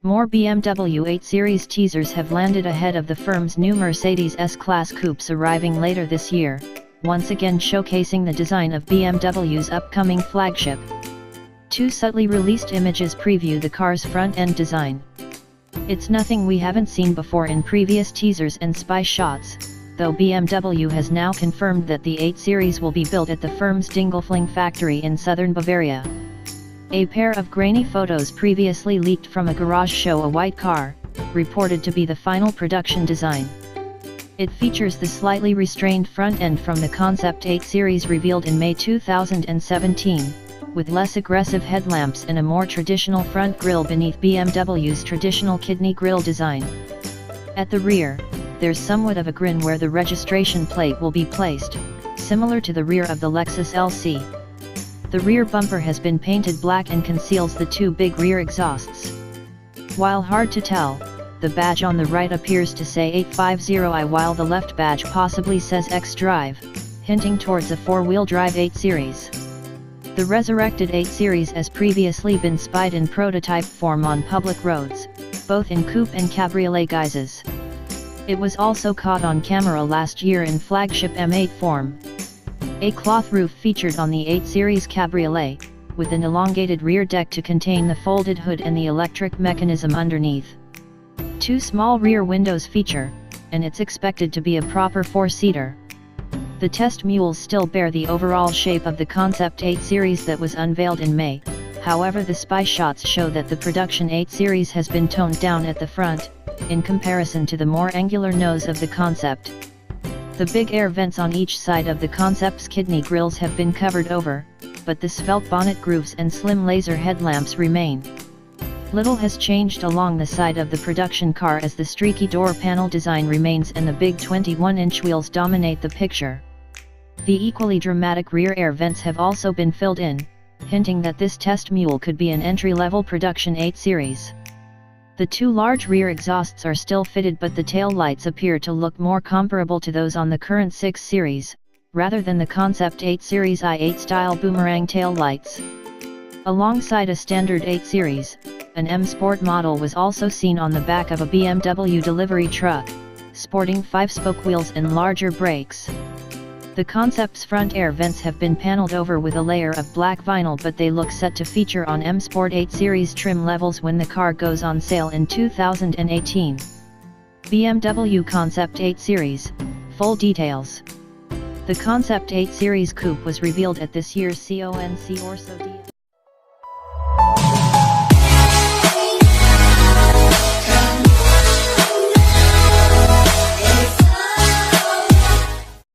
More BMW 8 Series teasers have landed ahead of the firm's new Mercedes S-Class Coupes arriving later this year, once again showcasing the design of BMW's upcoming flagship. Two subtly released images preview the car's front-end design. It's nothing we haven't seen before in previous teasers and spy shots, though BMW has now confirmed that the 8 Series will be built at the firm's Dingolfling factory in southern Bavaria. A pair of grainy photos previously leaked from a garage show a white car, reported to be the final production design. It features the slightly restrained front end from the Concept 8 Series revealed in May 2017, with less aggressive headlamps and a more traditional front grille beneath BMW's traditional kidney grille design. At the rear, there's somewhat of a grin where the registration plate will be placed, similar to the rear of the Lexus LC. The rear bumper has been painted black and conceals the two big rear exhausts. While hard to tell, the badge on the right appears to say 850i while the left badge possibly says X-Drive, hinting towards a four-wheel drive 8 Series. The resurrected 8 Series has previously been spied in prototype form on public roads, both in coupe and cabriolet guises. It was also caught on camera last year in flagship M8 form. A cloth roof featured on the 8 Series Cabriolet, with an elongated rear deck to contain the folded hood and the electric mechanism underneath. Two small rear windows feature, and it's expected to be a proper four-seater. The test mules still bear the overall shape of the Concept 8 Series that was unveiled in May, however the spy shots show that the production 8 Series has been toned down at the front, in comparison to the more angular nose of the Concept. The big air vents on each side of the Concept's kidney grilles have been covered over, but the svelte bonnet grooves and slim laser headlamps remain. Little has changed along the side of the production car as the streaky door panel design remains and the big 21-inch wheels dominate the picture. The equally dramatic rear air vents have also been filled in, hinting that this test mule could be an entry-level production 8 Series. The two large rear exhausts are still fitted, but the tail lights appear to look more comparable to those on the current 6 Series, rather than the Concept 8 Series i8 style boomerang tail lights. Alongside a standard 8 Series, an M Sport model was also seen on the back of a BMW delivery truck, sporting 5-spoke wheels and larger brakes. The Concept's front air vents have been paneled over with a layer of black vinyl, but they look set to feature on M Sport 8 Series trim levels when the car goes on sale in 2018. BMW Concept 8 Series, full details. The Concept 8 Series Coupe was revealed at this year's CONC Orso